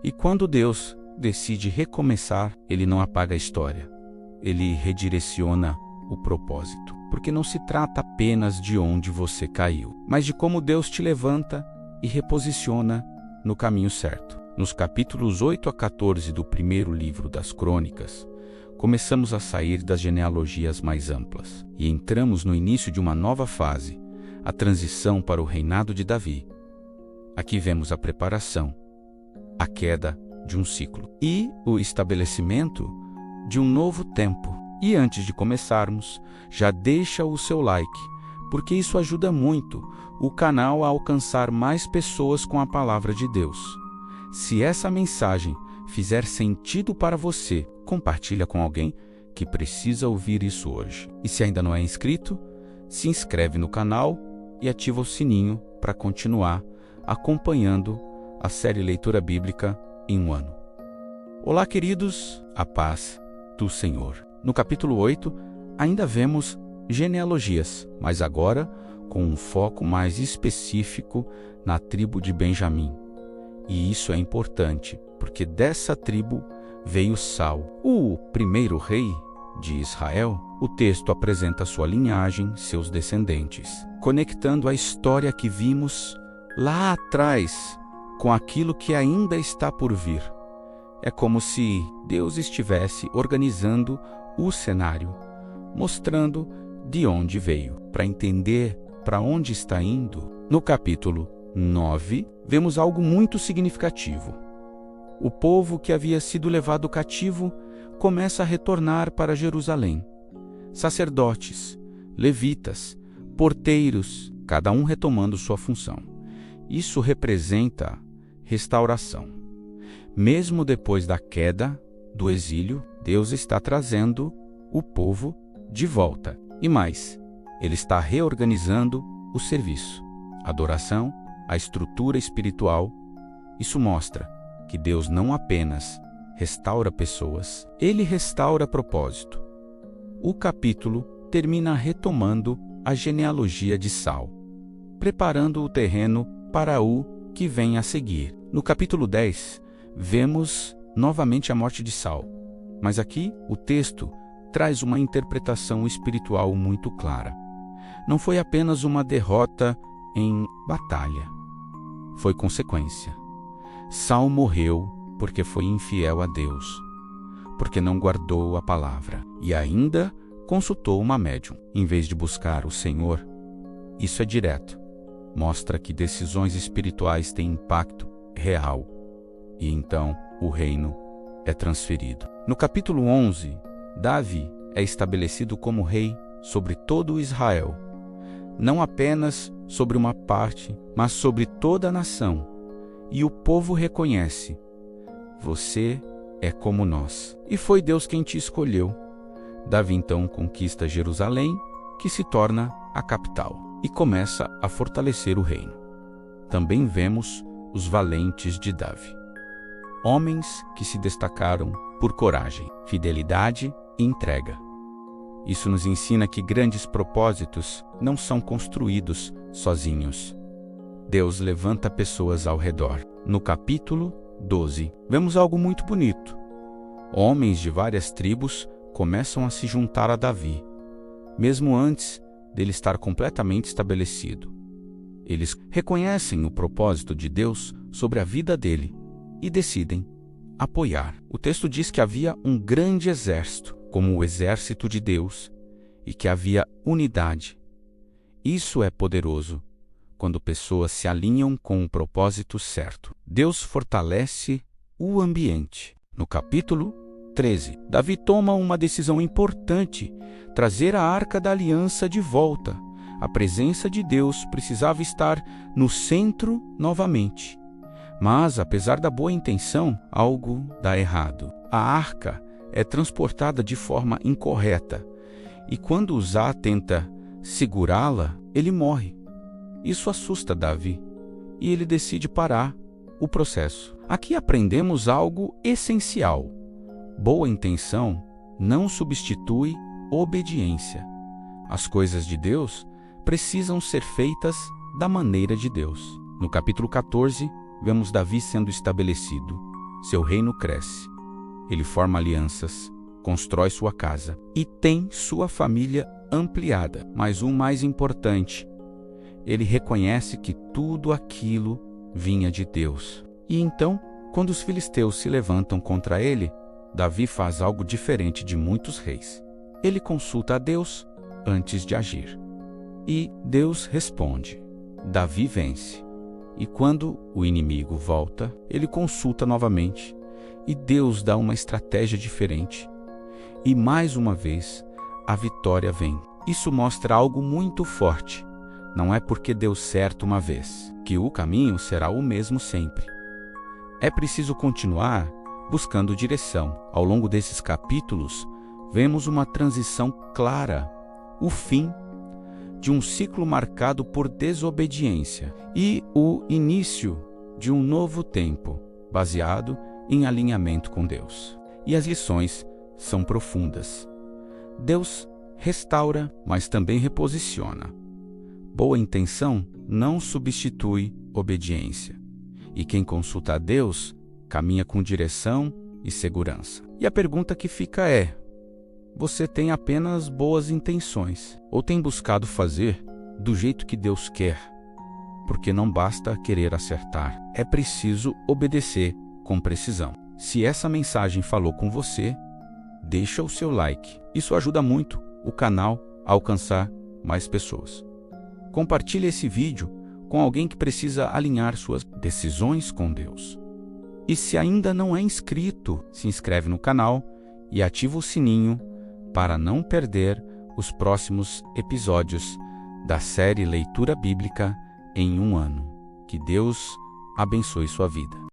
E quando Deus decide recomeçar, Ele não apaga a história. Ele redireciona o propósito. Porque não se trata apenas de onde você caiu, mas de como Deus te levanta e reposiciona no caminho certo. Nos capítulos 8 a 14 do primeiro livro das Crônicas, começamos a sair das genealogias mais amplas e entramos no início de uma nova fase, a transição para o reinado de Davi. Aqui vemos a preparação, a queda de um ciclo e o estabelecimento de um novo tempo. E antes de começarmos, já deixa o seu like, porque isso ajuda muito o canal a alcançar mais pessoas com a palavra de Deus. Se essa mensagem fizer sentido para você, compartilha com alguém que precisa ouvir isso hoje. E se ainda não é inscrito, se inscreve no canal e ativa o sininho para continuar acompanhando a série Leitura Bíblica em um ano. Olá, queridos, a paz do Senhor. No capítulo 8, ainda vemos genealogias, mas agora com um foco mais específico na tribo de Benjamim. E isso é importante, porque dessa tribo veio Saul, o primeiro rei de Israel. O texto apresenta sua linhagem, seus descendentes, conectando a história que vimos lá atrás com aquilo que ainda está por vir. É como se Deus estivesse organizando o cenário, mostrando de onde veio, para entender para onde está indo. No capítulo 9, vemos algo muito significativo. O povo que havia sido levado cativo começa a retornar para Jerusalém. Sacerdotes, levitas, porteiros, cada um retomando sua função. Isso representa restauração. Mesmo depois da queda, do exílio, Deus está trazendo o povo de volta. E mais, Ele está reorganizando o serviço, a adoração, a estrutura espiritual. Isso mostra que Deus não apenas restaura pessoas, Ele restaura propósito. O capítulo termina retomando a genealogia de Saul, preparando o terreno para o que vem a seguir. No capítulo 10, vemos novamente a morte de Saul, mas aqui o texto traz uma interpretação espiritual muito clara. Não foi apenas uma derrota em batalha, foi consequência. Saul morreu porque foi infiel a Deus, porque não guardou a palavra e ainda consultou uma médium, em vez de buscar o Senhor. Isso é direto. Mostra que decisões espirituais têm impacto real. E então o reino é transferido. No capítulo 11, Davi é estabelecido como rei sobre todo Israel. Não apenas sobre uma parte, mas sobre toda a nação. E o povo reconhece: você é como nós. E foi Deus quem te escolheu. Davi então conquista Jerusalém, que se torna a capital, e começa a fortalecer o reino. Também vemos os valentes de Davi. Homens que se destacaram por coragem, fidelidade e entrega. Isso nos ensina que grandes propósitos não são construídos sozinhos. Deus levanta pessoas ao redor. No capítulo 12, vemos algo muito bonito. Homens de várias tribos começam a se juntar a Davi, mesmo antes dele estar completamente estabelecido. Eles reconhecem o propósito de Deus sobre a vida dele e decidem apoiar. O texto diz que havia um grande exército, como o exército de Deus, e que havia unidade. Isso é poderoso, quando pessoas se alinham com o propósito certo. Deus fortalece o ambiente. No capítulo 13, Davi toma uma decisão importante: trazer a Arca da Aliança de volta. A presença de Deus precisava estar no centro novamente. Mas, apesar da boa intenção, algo dá errado. A arca é transportada de forma incorreta, e quando Uzá tenta segurá-la, ele morre. Isso assusta Davi, e ele decide parar o processo. Aqui aprendemos algo essencial: boa intenção não substitui obediência. As coisas de Deus precisam ser feitas da maneira de Deus. No capítulo 14, vemos Davi sendo estabelecido seu reino cresce. Ele forma alianças, constrói sua casa e tem sua família ampliada. Mas o mais importante, ele reconhece que tudo aquilo vinha de Deus. E então, quando os filisteus se levantam contra ele, Davi faz algo diferente de muitos reis. Ele consulta a Deus antes de agir. E Deus responde. Davi vence. E quando o inimigo volta, ele consulta novamente. E Deus dá uma estratégia diferente. E mais uma vez, a vitória vem. Isso mostra algo muito forte. Não é porque deu certo uma vez, que o caminho será o mesmo sempre. É preciso continuar buscando direção. Ao longo desses capítulos, vemos uma transição clara, o fim de um ciclo marcado por desobediência e o início de um novo tempo, baseado em alinhamento com Deus. E as lições são profundas. Deus restaura, mas também reposiciona. Boa intenção não substitui obediência. E quem consulta a Deus caminha com direção e segurança. E a pergunta que fica é: você tem apenas boas intenções ou tem buscado fazer do jeito que Deus quer? Porque não basta querer acertar, é preciso obedecer com precisão. Se essa mensagem falou com você, deixa o seu like. Isso ajuda muito o canal a alcançar mais pessoas. Compartilhe esse vídeo com alguém que precisa alinhar suas decisões com Deus. E se ainda não é inscrito, se inscreve no canal e ativa o sininho para não perder os próximos episódios da série Leitura Bíblica em um ano. Que Deus abençoe sua vida.